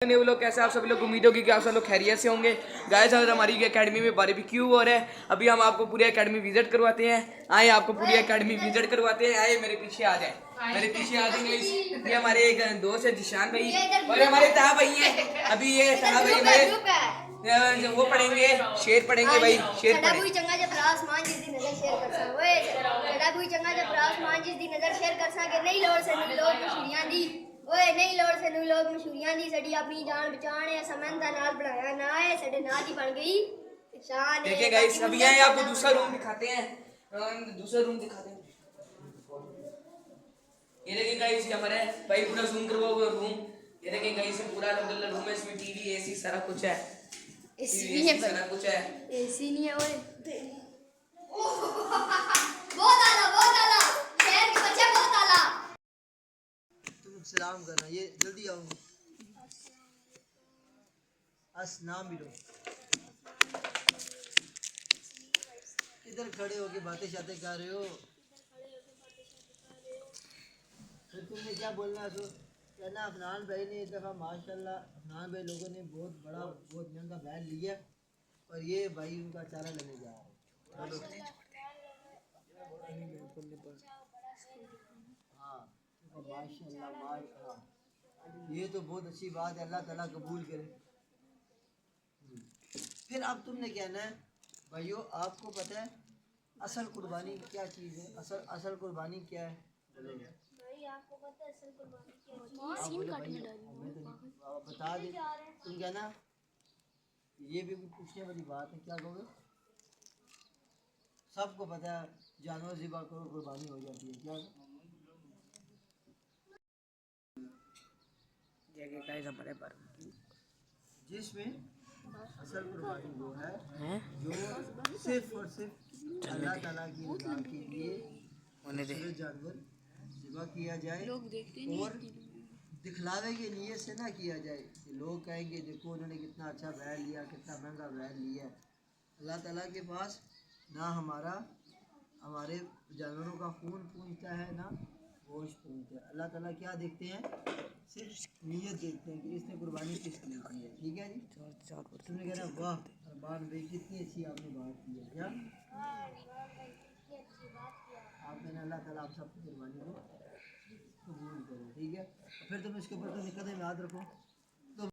वो लोग कैसे आप सभी लोग उम्मीद होगी कि आप सब लोग खैरियत से होंगे। गाइस आज हमारी एकेडमी में बारबेक्यू हो रहा है। अभी हम आपको पूरी एकेडमी विजिट करवाते हैं। आए आपको पूरी एकेडमी विजिट करवाते हैं। आए मेरे पीछे आ जाए, मेरे पीछे आ जाएंगे। ये हमारे एक दोस्त है जिशान भाई और हमारे ताहा भाई है। अभी ये ताहा भाई हमारे वो पढ़ेंगे, शेर पढ़ेंगे भाई, शेर पढ़ेंगे। ओए नहीं लोड़ से नू लोग मशहूरियां दी सड़ी अपनी जान बचाने समन दा नाल बढ़ाया ना है सड़े नाल ही बन गई शान। देखिए गाइस अभी आए आपको दूसरा रूम दिखाते हैं। दूसरा रूम दिखाते हैं। ये देखिए गाइस ये हमारा भाई पूरा जूम करवाओ वो रूम। ये देखिए गाइस पूरा अलग-अलग रूम है। इसमें टीवी एसी सारा कुछ है। एसी नहीं है, सारा कुछ है। एसी नहीं है ओए। बहुत आला शहर के बच्चे बहुत आला। सलाम करना, ये जल्दी आओ। नाम भी लो। इधर खड़े होके बातें शातें कर रहे हो। फिर तुमने क्या बोलना है? तो कहना अफनान भाई ने इस दफ़ा माशाल्लाह अफनान भाई लोगों ने बहुत महंगा बैल लिया और ये भाई उनका चारा लेने जा रहे हैं। हाँ माशाल्लाह माशाल्लाह, ये तो बहुत अच्छी बात है। अल्लाह ताला कबूल करे। फिर अब तुमने कहना है भाइयों, आपको पता है असल कुर्बानी क्या चीज़ है? असल कुर्बानी क्या है? भाई आपको पता है असल कुर्बानी क्या है? बता दे। तुम कहना ये भी पूछने वाली बात है, क्या कहोगे? सबको पता है जानवर ज़िबा करो कुर्बानी हो जाती है। क्या हमारे पर जिसमें असल कुर्बानी वो है जो सिर्फ और सिर्फ अल्लाह ताला की रज़ा के लिए जानवर ज़िबा किया जाए और दिखलावे के लिए से ना किया जाए कि लोग कहेंगे देखो उन्होंने कितना अच्छा बैल लिया, कितना महंगा बैल लिया। अल्लाह ताला के पास ना हमारे जानवरों का खून पूछता है ना गोश्त पूछता है। अल्लाह ताला क्या देखते हैं? सिर्फ नीयत देखते हैं कि इसने कुर्बानी किस लिए की है। ठीक है जी। तुमने कहना वाह अरबान भाई कितनी अच्छी आपने बात की है। क्या आप कहना अल्लाह ताला आप सबकी कुर्बानी को कबूल करे। ठीक है। फिर तुम इसके ऊपर तो कदम याद रखो तो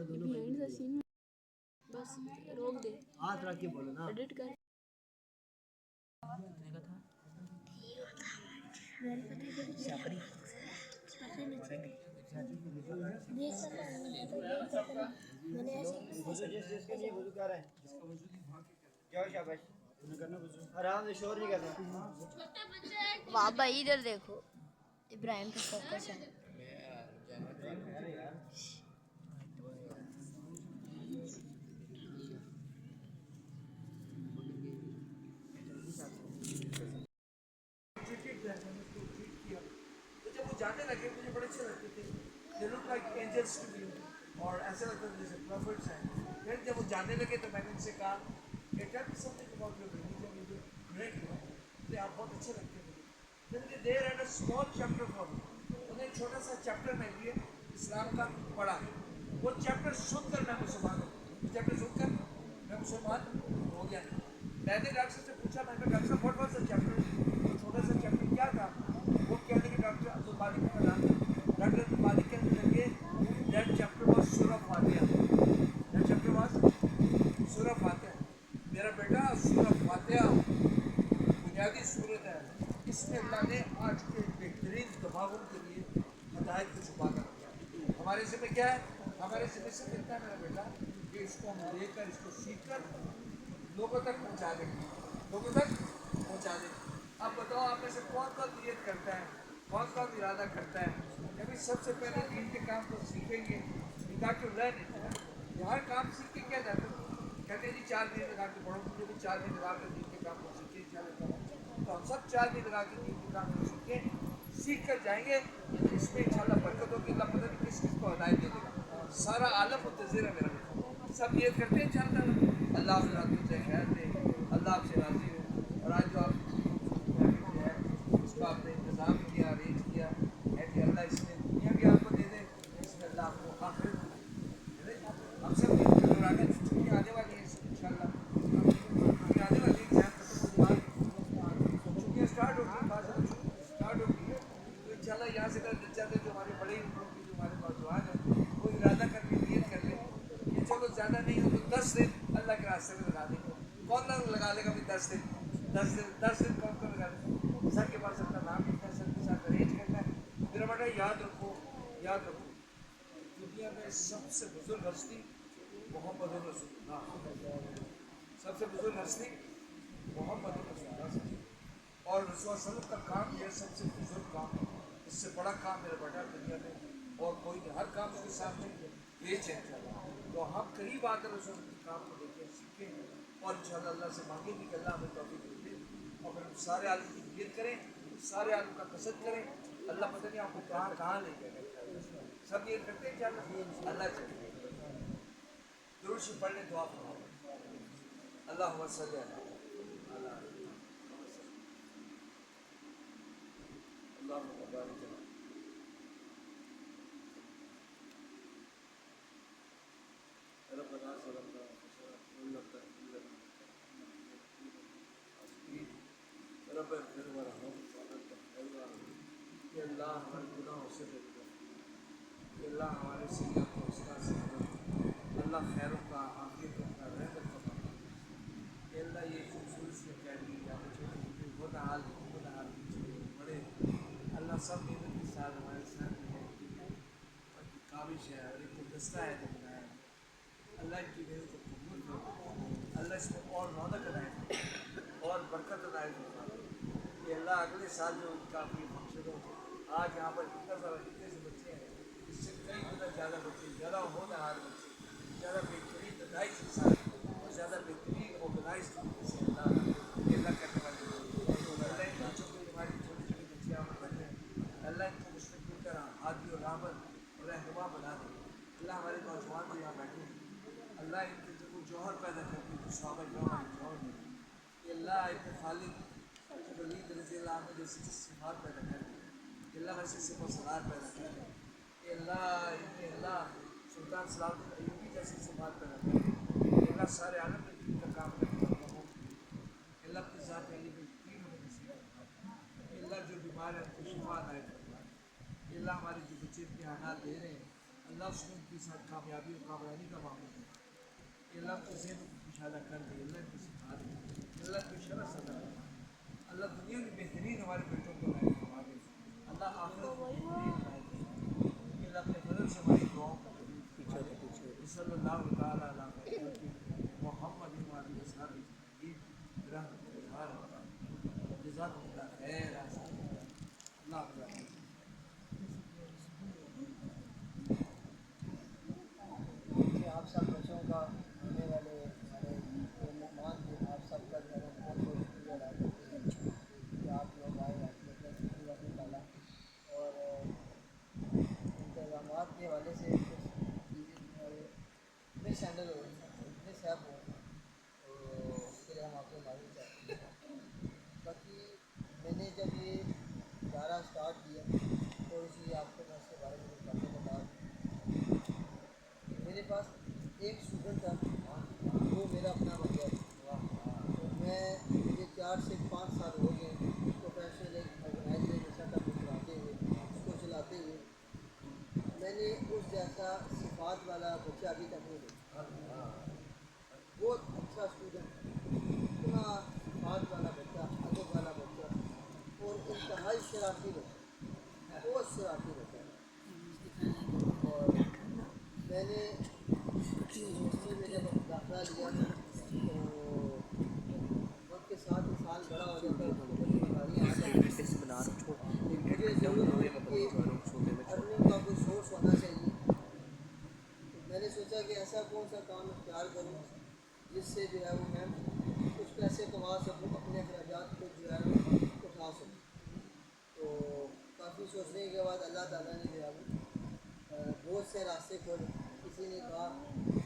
दोनों बस रोक दे, हाथ रख के बोलो ना। एडिट कर। आराम से शोर नहीं करना। वाह भाई इधर देखो इब्राहिम पे फोकस है। जब वो जाने लगे मुझे बड़े अच्छे लगते थे। They look like angels to me और ऐसा लगता था जैसे prophets हैं। फिर जब वो जाने लगे तो मैंने उनसे कहा tell me something about your religion, you do great work। मुझे आप बहुत अच्छे लगते थे। Then they read a small chapter for me। उन्हें छोटा सा चैप्टर में लिए इस्लाम का पढ़ा। वो चैप्टर सुनकर मैं मुसलमान हो गया। चैप्टर सुनकर मैं मुसलमान हो गया। मैंने डॉक्टर से पूछा, मैंने कहा doctor what was the chapter? छोटा सा चैप्टर क्या था? वो कहने के डॉक्टर अब्दुल मालिक ने कहा, डॉक्टर अब्दुल मालिक कहने लगे दैट चैप्टर वाज सूरह फातिहा। दैट चैप्टर वाज सूरह फातिहा। मेरा बेटा सूरह फातिहा बुनियादी सूरत है। इसमें अल्लाह ने आज के बेहतरीन दमागों के लिए हदायत को छुपा कर रखा। हमारे ज़िम्मे क्या है? हमारे ज़िम्मे से मिलता है मेरा बेटा कि इसको हम लेकर इसको सीख कर लोगों तक पहुँचा देंगे, लोगों तक पहुँचा देंगे। अब बताओ आप में से कौन कौन नियत करता है, कौन कौन इरादा करता है अभी सबसे पहले दीन के काम को सीखेंगे ताकि लर्न इट। हर काम सीख के क्या जाता है? कहते हैं जी 4 दिन लगा के पढ़ो। मुझे भी 4 दिन लगा कर दीन के काम को सीखे इंशाल्लाह। तो हम सब 4 दिन लगा के दीन के काम को सीख कर जाएंगे। इसमें इंशाल्लाह बरकत होगी। अल्लाह पता नहीं किस किस को हदायत दे देगा। सारा आलम मुंतज़िर है मेरा बेटा। सब नियत करते हैं इंशाल्लाह अल्लाह आपसे राज़ी हो, खैर दे, अल्लाह आपसे राज़ी हो। और आज जो आप उसका आपने इंतज़ाम किया, अरेंज किया है कि अल्लाह इसमें दुनिया भी आपको दे दे, इसमें अल्लाह आपको रास्ते में लगा देंगे। कौन ना लगा लेगा भी 10 दिन कौन लगा लेगा। सर के पास अपना नाम लिखना है, सर के साथ अरेंज करना है। मेरा बेटा याद रखो दुनिया में सबसे बुजुर्ग हस्ती मोहम्मद रसूलुल्लाह, सबसे बुजुर्ग हस्ती मोहम्मद रसूलुल्लाह। और रसूल सल्लल्लाहु का काम यह सबसे बुजुर्ग काम है, इससे बड़ा काम मेरा बेटा दुनिया में और कोई नहीं। हर काम उसके सामने ये चेंज कर रहा है। तो हम करीब आकर रसूल के काम को देखें, सीखें और इंशाअल्लाह अल्लाह से मांगेंगे कि अल्लाह हमें तौफीक दे। और फिर सारे आलम की नियत करें, सारे आलम का कसद करें। अल्लाह पता नहीं आपको कहाँ ले जाएगा। सब नियत करते हैं क्या अल्लाह से दुरूद शरीफ पढ़ लें, दुआ करो। अल्लाहुम्मा सल्ली अला अल्लाहुम्मा बारिक अला रब्बना ज़लमना अनफुसना रब्बना इग़फिर वरहम कि अल्लाह हमारे गुनाहों से बच जाए, कि अल्लाह हमारे सय्यद को उसका से अल्लाह खैरों का आफियतों का रहमत का मामला, कि अल्लाह ये खूबसूरत सी अकेडमी या गुनाहाल बड़े अल्लाह सब नेमत के साथ हमारे साथ है, उनकी काबिश है और एक गुलदस्ता है जो बनाया है। अल्लाह की मेहनत को कबूल करो, अल्लाह इसमें और रौनक अनायत और बरकत अनायत फरमा। कि अल्लाह अगले साल जो उनका कोई फंक्शन हो, आज यहाँ पर कितने से बच्चे हैं, इससे कई गुना ज़्यादा बच्चे, ज़्यादा होनहार बच्चे, ज़्यादा बेहतरीन नताइज के साथ और ज़्यादा बेहतरीन ऑर्गेनाइज तरीके से अल्लाह करने वाले अल्लाह इन बच्चों को हमारी छोटी छोटी बच्चियाँ पर बन रहे हैं। अल्लाह इनको मुस्तक़बिल का हादी और राहबर और रहनुमा बना दे। अल्लाह हमारे नौजवान जो यहाँ बैठे हैं, अल्लाह इनके जो जौहर पैदा करके जो साहब जौहर में कि अल्लाह इनके खालिद वलीद रज़ी अल्लाह ने जैसे सिफात पैदा कर दी, अल्लाह वैसे सिफत सलार पैदा कर दी, कि अल्लाह इनके अल्लाह सुल्तान सलाहुद्दीन अय्यूबी जैसी सिफात पैदा कर दी, कि अल्लाह सारे आलम में दीन का काम करने वाला हो। अल्लाह अपनी ज़ात अली में यकीन हमें नसीब फरमा, कि अल्लाह जो बीमार है उनको शिफा अनायत फरमा। कि अल्लाह हमारे जो बच्चे इम्तिहानात दे रहे हैं, अल्लाह उसमें उनके साथ कामयाबी और कामरानी का मामला है। कि अल्लाह को ज़हन को इशारा कर दे, अल्लाह इनको सिखा दे, अल्लाह को शरफ सदा फरमा। अल्लाह दुनिया में बेहतरीन हमारे बेटों को नायत फरमा दे, अल्लाह आखिरत में बेहतरीन नायत फरमा दे। कि अल्लाह अपने फजल से हमारी दुआओं को कबूल फरमा दे। सल्लल्लाहु तआला अला मोहम्मद व आलिहि वसहबिहि जज़ाकुमुल्लाह खैर। अल्लाह हाफ़िज़। कि आप सब बच्चों का आने वाले हमारे मेहमान थे, आप सब का जो है बहुत बहुत शुक्रिया अदा करते हैं कि आप लोग आए, आपने अपना शुक्रिया निकाला और इंतजाम के हवाले से कुछ चीज़ें मिस हैंडल हो मिस हैप हो, तो उसके लिए हम आपको मालूम चाहते हैं। बाकी मैंने जब ये इदारा स्टार्ट किया तो इसलिए आपको मैं इसके बारे में बताने बता दूँ। मेरे पास एक स्टूडेंट था, वो मेरा अपना बन गया था। तो मैं मुझे 4 से 5 साल हो गए प्रोफेशनल एक ऑर्गेनाइजेशन सेटअप चलाते हुए, उसको चलाते हुए। मैंने उस जैसा सिफात वाला बच्चा अभी तक नहीं देखा। बहुत अच्छा स्टूडेंट, इतना सिफात वाला बच्चा, अदब वाला बच्चा और इंतहाई शरारती बच्चा, बहुत शरारती बच्चा। और मैंने यूनिवर्सिटी में जब दाखिला लिया तो वक्त के साथ साल बड़ा हो जाता है, उसको बड़ी बीमारियाँ आ जाती हैं। मुझे ज़रूर हुई कि अर्निंग का कोई सोर्स होना चाहिए। तो मैंने सोचा कि ऐसा कौन सा काम इख्तियार करूँ जिससे जो है वो मैं कुछ पैसे कमा सकूँ, अपने अखराजात को जो है वो उठा सकूँ। तो काफ़ी सोचने के बाद अल्लाह ताला ने जो है वो बहुत से रास्ते खोले। किसी ने कहा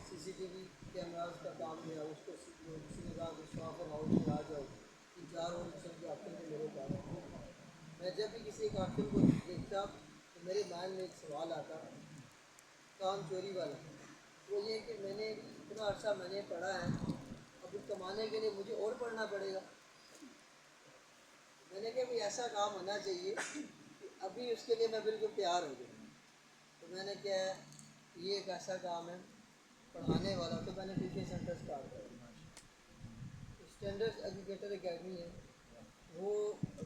CCTV कैमराज का काम जो है उसको सीख लो, किसी ने कहा कि शॉप और हाउस में आ जाओ। 3-4 और किस्म के ऑप्शन थे मेरे पास। मैं जब भी किसी एक ऑप्शन को देखता तो मेरे माइंड में एक सवाल आता, काम चोरी वाला। वो ये कि मैंने इतना अर्सा मैंने पढ़ा है, अब कमाने के लिए मुझे और पढ़ना पड़ेगा। मैंने कहा कोई ऐसा काम होना चाहिए कि अभी उसके लिए मैं बिल्कुल तैयार हो गया। तो मैंने क्या है, ये एक ऐसा काम है पढ़ाने वाला, तो मैंने ट्यूशन सेंटर स्टार्ट किया। स्टैंडर्ड एजुकेटर एकेडमी है, वो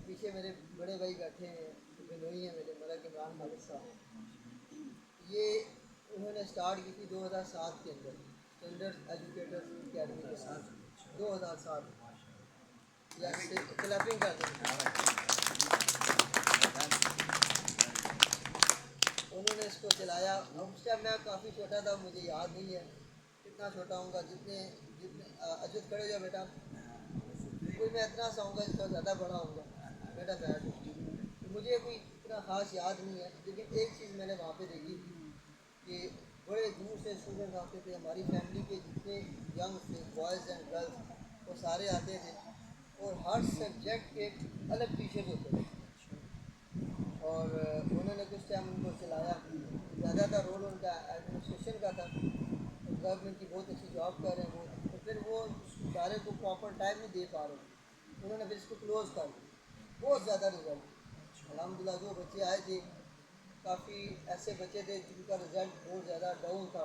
पीछे मेरे बड़े भाई बैठे हैं, बिनोई हैं मेरे, मलक इमरान खालिद साहब। ये उन्होंने स्टार्ट की थी 2007 के अंदर, स्टैंडर्ड एजुकेटर एकेडमी के साथ 2007 या क्लैपिंग कर दें। उन्होंने इसको चलाया। उस टाइम मैं काफ़ी छोटा था, मुझे याद नहीं है कितना छोटा हूँगा, जितने जितने अजद खड़े जाओ बेटा, कोई मैं इतना सा हूँगा जितना ज़्यादा बड़ा हूँगा बेटा बैठ। तो मुझे कोई इतना ख़ास याद नहीं है, लेकिन एक चीज़ मैंने वहाँ पे देखी थी कि बड़े दूर से स्टूडेंट आते थे, हमारी फैमिली के जितने यंग थे, बॉयज़ एंड गर्ल्स, वो सारे आते थे और हर सब्जेक्ट के अलग टीचर होते थे। और उन्होंने कुछ टाइम उनको चलाया, ज़्यादातर रोल उनका एडमिनिस्ट्रेशन का था, गवर्नमेंट की बहुत अच्छी जॉब कर रहे हैं वो, तो फिर वो इदारे को प्रॉपर टाइम नहीं दे पा रहे, उन्होंने फिर इसको क्लोज़ कर दिया। बहुत ज़्यादा रिजल्ट अल्हम्दुलिल्लाह, जो बच्चे आए थे काफ़ी ऐसे बच्चे थे जिनका रिज़ल्ट बहुत ज़्यादा डाउन था,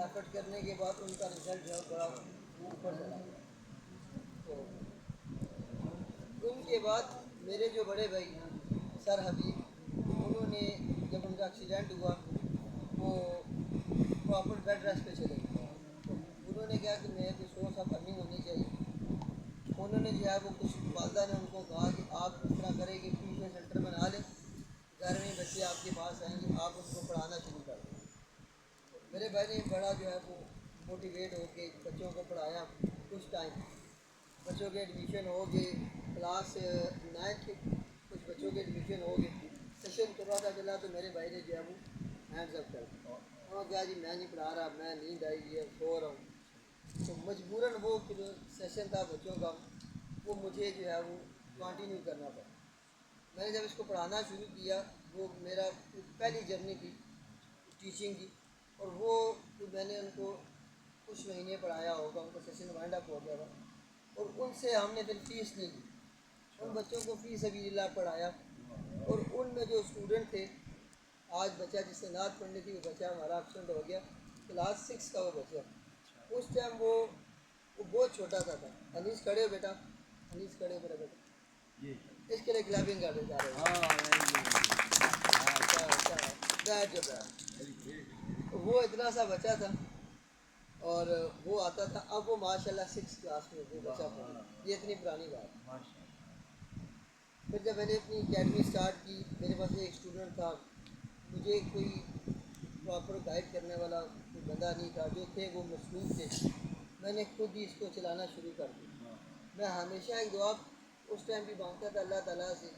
एफर्ट करने के बाद उनका रिज़ल्ट जो है बड़ा ऊपर चला गया। तो उनके बाद मेरे जो बड़े भाई सर हबीब, उन्होंने जब उनका एक्सीडेंट हुआ वो प्रॉपर बेड रेस्ट पे चले गए। तो उन्होंने कहा कि मेरे कोई सोर्स ऑफ अर्निंग होनी चाहिए। उन्होंने जो है वो कुछ वालदा ने उनको कहा कि आप इस तरह करें कि ट्यूशन सेंटर बना लें, घर में बच्चे आपके पास आएंगे, आप उनको पढ़ाना शुरू कर दें। मेरे भाई ने बड़ा जो है वो मोटिवेट होके बच्चों को पढ़ाया। कुछ टाइम बच्चों के एडमिशन हो गए, क्लास 9 के कुछ बच्चों के एडमिशन हो गए। सेशन थोड़ा सा चला तो मेरे भाई ने जो है वो हैंड्स अप कर दिया, और क्या जी मैं नहीं पढ़ा रहा, मैं नींद आई है, सो रहा हूँ। तो मजबूरन वो जो सेशन था बच्चों का वो मुझे जो है वो कंटिन्यू करना पड़ा। मैंने जब इसको पढ़ाना शुरू किया, वो मेरा पहली जर्नी थी टीचिंग की, और वो मैंने उनको कुछ महीने पढ़ाया होगा, उनका सेशन वाइंड अप हो गया था, और उनसे हमने फिर फीस नहीं ली, उन बच्चों को फीस अभी पढ़ाया। और उनमें जो स्टूडेंट थे, आज बच्चा जिससे नात पढ़नी थी वो बच्चा हमारा एब्सेंट हो गया, क्लास 6 का वो बच्चा। उस टाइम वो बहुत छोटा सा था। अनीस खड़े हो बेटा, अनीस खड़े हो मेरा बेटा, इसके लिए क्लैपिंग कर देता है। बैठ जाओ। वो इतना सा बच्चा था और वो आता था, अब वो माशाल्लाह 6 क्लास में वो बच्चा पढ़ा। ये इतनी पुरानी बात। फिर जब मैंने अपनी अकेडमी स्टार्ट की, मेरे पास एक स्टूडेंट था, मुझे कोई प्रॉपर गाइड करने वाला कोई बंदा नहीं था, जो थे वो मसरूफ़ थे। मैंने खुद ही इसको चलाना शुरू कर दिया। मैं हमेशा एक दुआ उस टाइम भी मांगता था अल्लाह ताला से,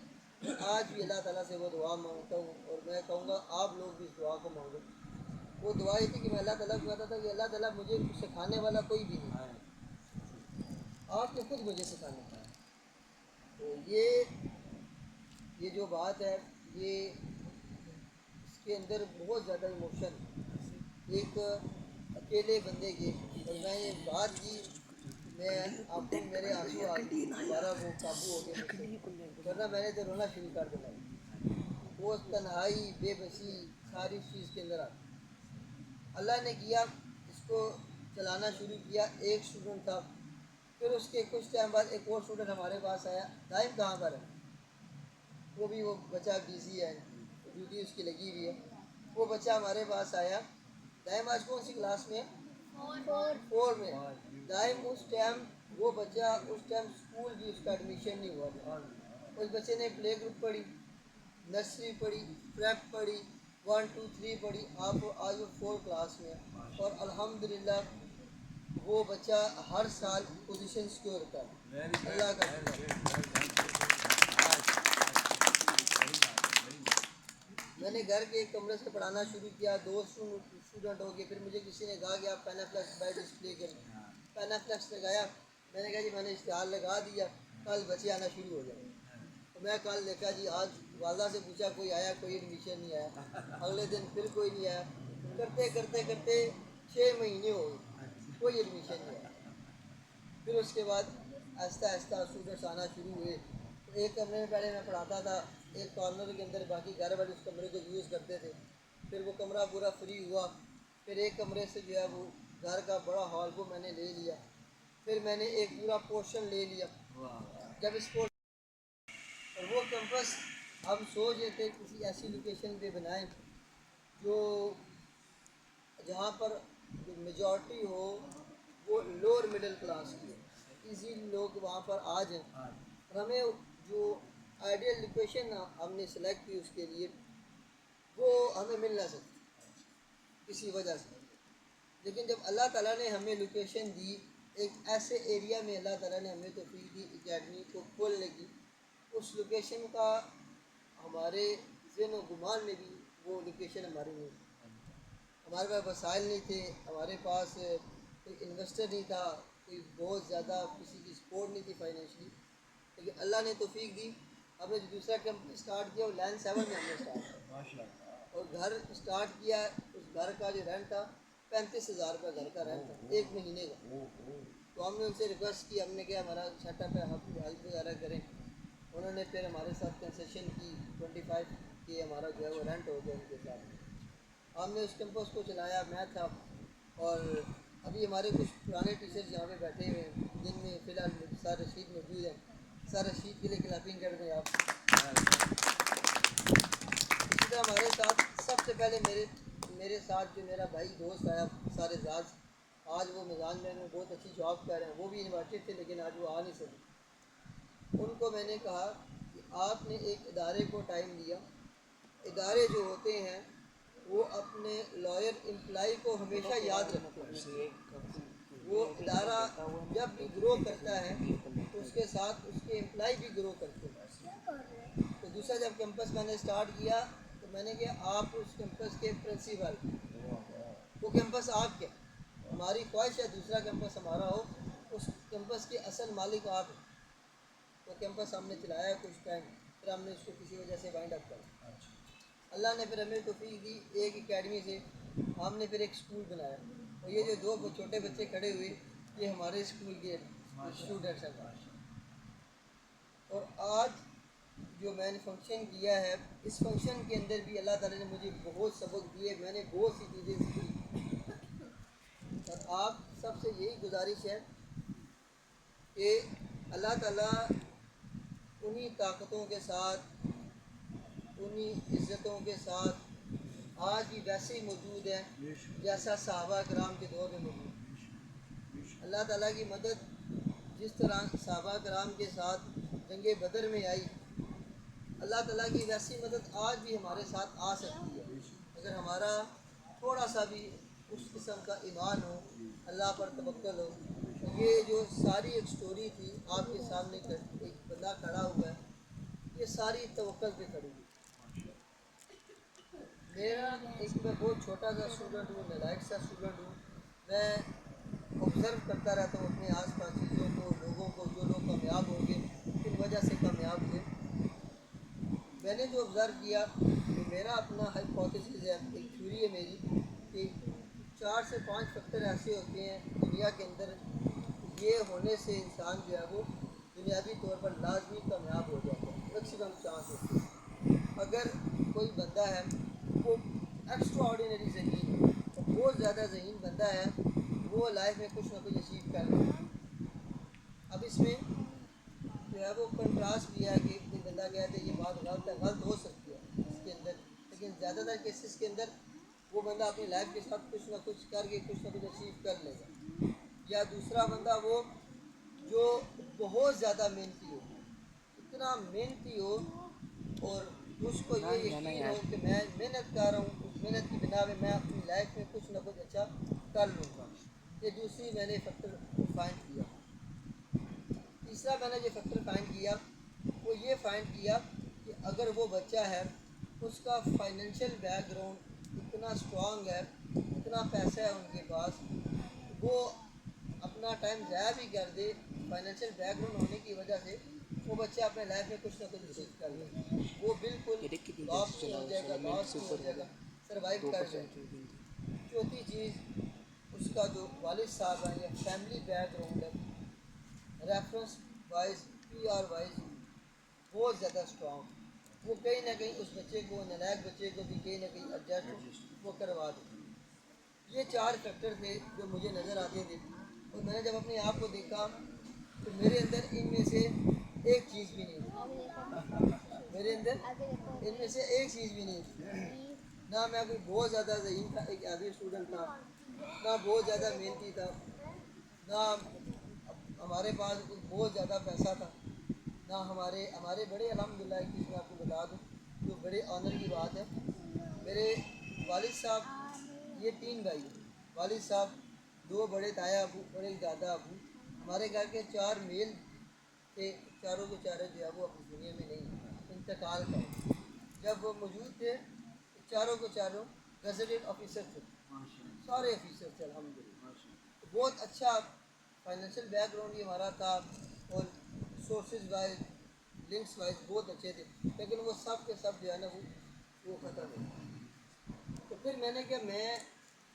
आज भी अल्लाह ताला से वो दुआ मांगता हूँ, और मैं कहूँगा आप लोग भी इस दुआ को मांगो। वो दुआ ये थी कि मैं अल्लाह ताला को कहता था कि अल्लाह ताला मुझे कुछ सिखाने वाला कोई भी नहीं, आपने खुद मुझे सिखाना है। तो ये जो बात है, ये इसके अंदर बहुत ज़्यादा इमोशन, एक अकेले बंदे के, और मैं ये बात की, मैं आपको मेरे आंसू आ दोबारा वो काबू हो गए, वरना मैंने तो रोना शुरू कर देना। वो तन्हाई, बेबसी सारी चीज़ के अंदर आती। अल्लाह ने किया, इसको चलाना शुरू किया। एक स्टूडेंट था, फिर उसके कुछ टाइम बाद एक और स्टूडेंट हमारे पास आया। दाइम कहाँ पर है? वो भी वो बच्चा बिजी है, ड्यूटी उसकी लगी हुई है। वो बच्चा हमारे पास आया। दाइम आज कौन सी क्लास में? 4 में। दाइम उस टाइम वो बच्चा, उस टाइम स्कूल भी उसका एडमिशन नहीं हुआ था। उस बच्चे ने प्ले ग्रुप पढ़ी, नर्सरी पढ़ी, प्रेप पढ़ी, 1 2 3 पढ़ी, आप आज वो 4 क्लास में। और अल्हम्दुलिल्लाह वो बच्चा हर साल पोजीशन सिक्योर होता है, अल्लाह का। मैंने घर के एक कमरे से पढ़ाना शुरू किया, 2 स्टूडेंट हो गए। फिर मुझे किसी ने कहा कि आप पैनाफ्लेक्स बैड डिस्प्ले करें। पैनाफ्लेक्स लगाया, मैंने कहा जी मैंने इश्तिहार लगा दिया, कल बच्चे आना शुरू हो जाए। तो मैं कल देखा जी, आज वालदा से पूछा कोई आया, कोई एडमिशन नहीं आया। अगले दिन फिर कोई नहीं आया। करते करते करते 6 महीने हो गए, कोई एडमिशन नहीं आया। फिर उसके बाद आहिस्ता आहिस्ता स्टूडेंट्स आना शुरू हुए। तो एक कमरे में पहले मैं पढ़ाता था, एक कॉर्नर के अंदर, बाकी घर वाले उस कमरे को यूज़ करते थे। फिर वो कमरा पूरा फ्री हुआ। फिर एक कमरे से जो है वो घर का बड़ा हॉल वो मैंने ले लिया। फिर मैंने एक पूरा पोर्शन ले लिया। जब इस पोर्शन और वो कैंपस हम सोच रहे थे किसी ऐसी लोकेशन पे बनाएं जो जहाँ पर जो मेजॉरिटी हो वो लोअर मिडिल क्लास की हो, इजी लोग वहाँ पर आ जाएं। और हमें जो आइडियल लोकेशन हमने सेलेक्ट की उसके लिए वो हमें मिल ना सकती किसी वजह से। लेकिन जब अल्लाह ताला ने हमें लोकेशन दी, एक ऐसे एरिया में अल्लाह ताला ने हमें तौफीक दी एकेडमी को खोलने की, उस लोकेशन का हमारे ज़हन व गुमान में भी वो लोकेशन हमारी नहीं थी। हमारे पास वसाइल नहीं थे, हमारे पास कोई इन्वेस्टर नहीं था, कोई बहुत ज़्यादा किसी की सपोर्ट नहीं थी फाइनेंशली। लेकिन अल्लाह ने तौफीक दी, हमने जो दूसरा कैंप स्टार्ट किया वो लाइन 7 में हमने स्टार्ट किया और घर स्टार्ट किया। उस घर का जो रेंट था 35,000 रुपये घर का रेंट था एक महीने का। तो हमने उनसे रिक्वेस्ट की, हमने कहा हमारा सेटअप है, आप हेल्प वगैरह करें। उन्होंने फिर हमारे साथ कंसेशन की 25 के हमारा जो है वो रेंट हो गया उनके साथ। हमने उस कैंपस को चलाया, मैं था। और अभी हमारे कुछ पुराने टीचर्स यहाँ पे बैठे हुए हैं जिनमें फ़िलहाल सर रशीद मौजूद हैं। सर रशीद के लिए क्लैपिंग कर दें आप। इसी तरह हमारे साथ सबसे पहले मेरे साथ जो मेरा भाई दोस्त आया सारे एजाज, आज वो मिजान में बहुत अच्छी जॉब कर रहे हैं। वो भी इन्वाइटेड थे लेकिन आज वो आ नहीं सके। उनको मैंने कहा कि आपने एक इदारे को टाइम दिया। इदारे जो होते हैं वो अपने लॉयर एम्प्लाई को हमेशा याद रखते हैं। वो इदारा जब भी ग्रो करता है तो उसके साथ उसके एम्प्लाई भी ग्रो करते हैं। तो दूसरा जब कैंपस मैंने स्टार्ट किया तो मैंने कहा आप उस कैंपस के प्रिंसिपल, वो कैंपस आपके, हमारी ख्वाहिश है दूसरा कैंपस हमारा हो, उस कैंपस के असल मालिक आप हैं। वो कैंपस हमने चलाया कुछ टाइम, फिर हमने उसको किसी वजह से वाइंड अप करा। अल्लाह ने फिर हमें तौफीक दी, एक एकेडमी से हमने फिर एक स्कूल बनाया। और ये जो 2 छोटे बच्चे खड़े हुए ये हमारे स्कूल के स्टूडेंट्स हैं। और आज जो मैंने फंक्शन किया है, इस फंक्शन के अंदर भी अल्लाह ताला ने मुझे बहुत सबक दिए, मैंने बहुत सी चीज़ें सीखी। और आप सबसे यही गुजारिश है कि अल्लाह ताला उन्हीं ताकतों के साथ, उन्हीं इज़्ज़तों के साथ आज भी वैसे ही मौजूद है जैसा सहाबा कराम के दौर में मौजूद। अल्लाह ताला की मदद जिस तरह सहाबा कराम के साथ जंग बदर में आई, अल्लाह ताला की वैसी मदद आज भी हमारे साथ आ सकती है अगर हमारा थोड़ा सा भी उस किस्म का ईमान हो, अल्लाह पर तवक्कल हो। ये जो सारी एक स्टोरी थी आपके सामने एक बंदा खड़ा हुआ है, ये सारी तवक्कल पे खड़ी हुई। मेरा एक मैं बहुत छोटा सा स्टूडेंट हूँ, नालायक सा स्टूडेंट हूँ। मैं ऑब्ज़र्व करता रहता हूँ अपने आस पास चीज़ों को, लोगों को, जो लोग कामयाब होंगे किन वजह से कामयाब हुए। मैंने जो ऑब्ज़र्व किया कि मेरा अपना हाइपोथेसिस है, एक थ्योरी है मेरी कि 4 से 5 फैक्टर ऐसे होते हैं दुनिया के अंदर, ये होने से इंसान जो है वो दुनियावी तौर पर लाजमी कामयाब हो जाता है। मैक्सिमम चांस होते हैं। अगर कोई बंदा है वो एक्स्ट्रा ऑर्डिनरी ज़हीन, बहुत ज़्यादा ज़हीन बंदा है, वो लाइफ में कुछ ना कुछ अचीव कर लेगा। अब इसमें जो है वो कंट्रास्ट भी है कि कोई बंदा कहते हैं ये बात गलत है, गलत हो सकती है इसके अंदर, लेकिन ज़्यादातर केसेस के अंदर वो बंदा अपनी लाइफ के साथ कुछ ना कुछ करके कुछ ना कुछ अचीव कर लेगा। या दूसरा बंदा वो जो बहुत ज़्यादा मेहनती हो, इतना मेहनती हो और उसको ये यकीन हो कि मैं मेहनत कर रहा हूँ, उस मेहनत की बिना में मैं अपनी लाइफ में कुछ ना कुछ अच्छा कर लूँगा। ये दूसरी मैंने फैक्टर फाइंड किया। तीसरा मैंने जो फैक्टर फाइंड किया वो ये फाइंड किया कि अगर वो बच्चा है उसका फाइनेंशियल बैकग्राउंड इतना स्ट्रॉन्ग है, इतना पैसा है उनके पास, वो अपना टाइम ज़ाया भी कर दे, फाइनेंशियल बैकग्राउंड होने की वजह से वो बच्चा अपने लाइफ में कुछ ना कुछ अचीव कर ले, वो बिल्कुल टॉप पे हो जाएगा, टॉप पे हो जाएगा, सर्वाइव कर जाएगा। चौथी चीज़ उसका जो वालिद साहब हैं या फैमिली बैकग्राउंड है, रेफरेंस वाइज PR वाइज बहुत ज़्यादा स्ट्रॉन्ग, वो कहीं ना कहीं उस बच्चे को, नालायक बच्चे को भी कहीं ना कहीं एडजस्ट वो करवा दे। ये 4 फैक्टर थे जो मुझे नज़र आते थे اور میں نے جب اپنے آپ کو دیکھا تو میرے اندر ان میں سے ایک چیز بھی نہیں تھی، میرے اندر ان میں سے ایک چیز بھی نہیں تھی۔ نہ میں کوئی بہت زیادہ ذہین تھا، ایک ایوریج اسٹوڈنٹ تھا، نہ بہت زیادہ محنتی تھا، نہ ہمارے پاس بہت زیادہ پیسہ تھا، نہ ہمارے بڑے الحمدللہ ایک چیز میں آپ کو بتا دوں جو بڑے آنر کی بات ہے، میرے والد صاحب یہ 3 بھائی ہیں، والد صاحب 2 بڑے تایا ابو اور ایک دادا ابو، ہمارے گھر کے 4 میل تھے، چاروں کے چاروں جو ہے وہ اپنی دنیا میں نہیں انتقال کر، جب وہ موجود تھے چاروں کے چاروں گزٹڈ آفیسر تھے، سارے آفیسر تھے الحمدللہ، بہت اچھا فائنینشیل بیک گراؤنڈ بھی ہمارا تھا اور سورسز وائز لنکس وائز بہت اچھے تھے، لیکن وہ سب کے سب جو ہے نا وہ ختم ہو گئے۔ تو پھر میں نے کہا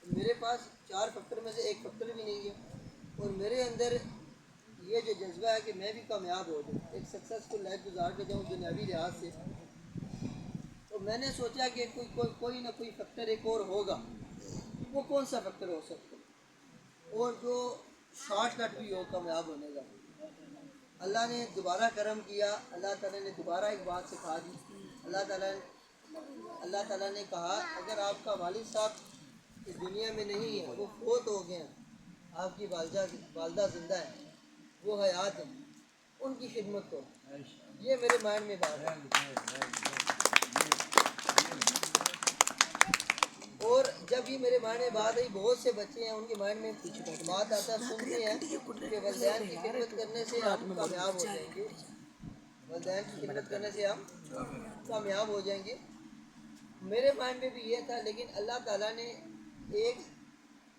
میرے پاس 4 فیکٹر میں سے ایک فیکٹر بھی نہیں ہے، اور میرے اندر یہ جو جذبہ ہے کہ میں بھی کامیاب ہو جاؤں، ایک سکسیزفل لائف گزار کے جاؤں دنیاوی لحاظ سے، تو میں نے سوچا کہ کوئی نہ کوئی فیکٹر ایک اور ہوگا، وہ کون سا فیکٹر ہو سکتا ہے اور جو شارٹ کٹ بھی ہو کامیاب ہونے کا۔ اللہ نے دوبارہ کرم کیا، اللہ تعالیٰ نے دوبارہ ایک بات سکھا دی، اللہ تعالیٰ نے کہا اگر آپ کا والد صاحب اس دنیا میں نہیں ہے، وہ فوت ہو گئے ہیں، آپ کی والدہ زندہ ہے، وہ حیات ہیں، ان کی خدمت کرو۔ یہ میرے مائنڈ میں بات ہے، اور جب یہ میرے مائنڈ میں بات آئی، بہت سے بچے ہیں ان کے مائنڈ میں بات آتا ہے، سنتے ہیں کہ والدین کی خدمت کرنے سے ہم کامیاب ہو جائیں گے، والدین کی خدمت کرنے سے ہم کامیاب ہو جائیں گے۔ میرے مائنڈ میں بھی یہ تھا، لیکن اللہ تعالیٰ نے ایک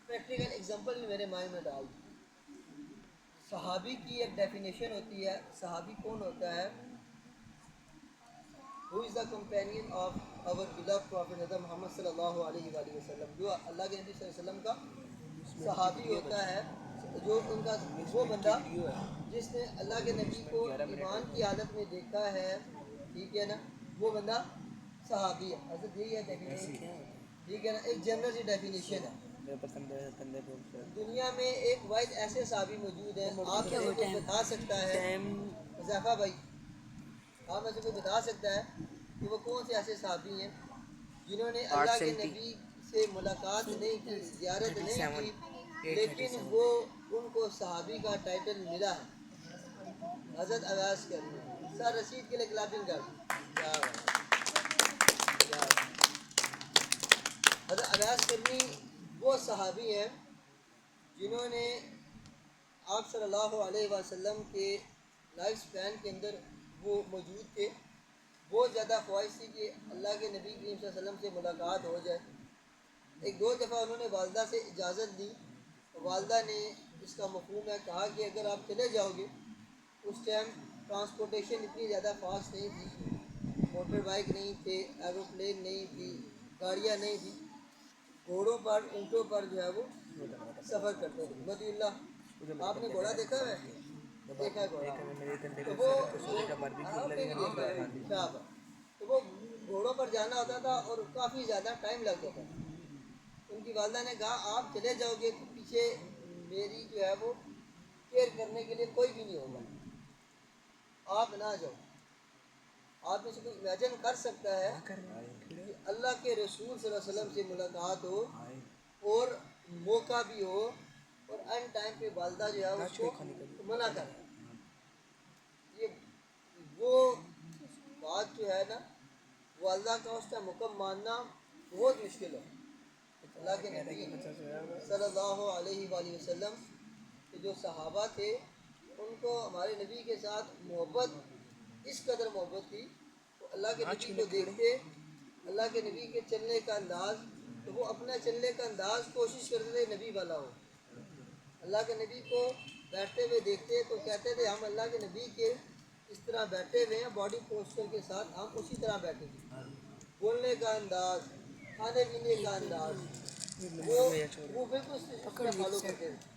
پریکٹیکل ایگزامپل بھی میرے مائنڈ میں ڈال دی۔ صحابی کی ایک ڈیفینیشن ہوتی ہے، صحابی کون ہوتا ہے؟ Who is the companion of our beloved Prophet Muhammad صلی اللہ علیہ وآلہ وسلم، جو اللہ کے نبی صلی اللہ علیہ وسلم کا صحابی ہوتا ہے، جو ان کا وہ بندہ جس نے اللہ کے نبی کو ایمان کی حالت میں دیکھا ہے، ٹھیک ہے نا، وہ بندہ صحابی ہے۔ حضرت یہی ہے ڈیفینیشن، ٹھیک ہے نا، ایک جنرل سی ڈیفینیشن ہے۔ دنیا میں ایک واحد ایسے صحابی موجود ہیں، آپ میں سے کوئی بتا سکتا ہے، حذیفہ بھائی آپ میں سے کوئی بتا سکتا ہے کہ وہ کون سے ایسے صحابی ہیں جنہوں نے اللہ کے نبی سے ملاقات نہیں کی، زیارت نہیں کی، لیکن وہ ان کو صحابی کا ٹائٹل ملا ہے؟ حضرت اویس کرنی، سر رشید کے لیے کلاپنگ کر دیں۔ حضرت اویس کرنی وہ صحابی ہیں جنہوں نے آپ صلی اللہ علیہ وسلم کے لائف سپین کے اندر وہ موجود تھے، بہت زیادہ خواہش تھی کہ اللہ کے نبی کریم صلی اللہ علیہ وسلم سے ملاقات ہو جائے۔ 1-2 دفعہ انہوں نے والدہ سے اجازت لی، والدہ نے اس کا مفہوم ہے کہا کہ اگر آپ چلے جاؤ گے، اس ٹائم ٹرانسپورٹیشن اتنی زیادہ فاسٹ نہیں تھی، موٹر بائک نہیں تھے، ایروپلین نہیں تھی، گاڑیاں نہیں تھی، گھوڑوں پر اونٹوں پر جو ہے وہ سفر کرتے تھے۔ مدی اللہ آپ نے گھوڑا دیکھا ہے؟ دیکھا ہے گھوڑا، تو وہ تو وہ گھوڑوں پر جانا ہوتا تھا اور کافی زیادہ ٹائم لگتا تھا۔ ان کی والدہ نے کہا آپ چلے جاؤ گے تو پیچھے میری جو ہے وہ کیئر کرنے کے لیے کوئی بھی نہیں ہوگا، آپ نہ جاؤ۔ آپ میں سے کوئی امیجن کر سکتا ہے کہ اللہ کے رسول صلی اللہ علیہ وسلم سے ملاقات ہو اور موقع بھی ہو اور ان ٹائم پہ والدہ جو ہے اس کو منع کر، یہ وہ بات جو ہے نا والدہ کا اس کا حکم ماننا بہت مشکل ہے۔ اللہ کے نبی صلی اللہ علیہ وآلہ وسلم کے جو صحابہ تھے ان کو ہمارے نبی کے ساتھ محبت اس قدر محبت تھی، تو اللہ کے نبی کو دیکھتے، اللہ کے نبی کے چلنے کا انداز، تو وہ اپنا چلنے کا انداز کوشش کرتے تھے نبی والا ہو۔ اللہ کے نبی کو بیٹھتے ہوئے دیکھتے تو کہتے تھے ہم اللہ کے نبی کے اس طرح بیٹھے ہوئے ہیں، باڈی پوسچر کے ساتھ ہم اسی طرح بیٹھے تھے، بولنے کا انداز، کھانے پینے کا انداز، وہ بالکل اس طرح فالو کرتے تھے۔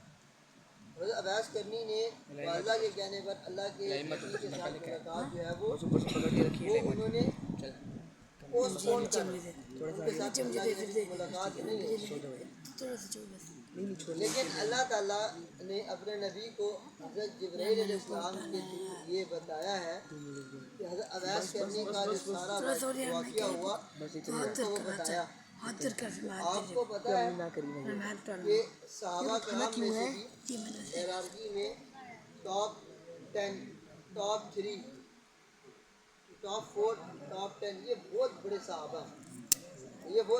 حضرت اویس کرنی نے والدہ کے کہنے پر اللہ کے نبی کے ساتھ ملاقات جو ہے وہ انہوں نے پوسٹ پون کر دی، ان کے ساتھ اللہ کے نبی کی ملاقات نہیں ہوئی، لیکن اللہ تعالیٰ نے اپنے نبی کو حضرت جبرائیل علیہ السلام کے تھرو یہ بتایا ہے کہ حضرت اویس کرنی کا جو سارا واقعہ ہوا ان کو وہ بتایا. آپ کو پتہ ہے کہ صحابہ کرام میں سے بھی ہیرارکی میں ٹاپ 10 ٹاپ 3 ٹاپ 4 ٹاپ 10 یہ بہت بڑے صحابہ ہیں. یہ وہ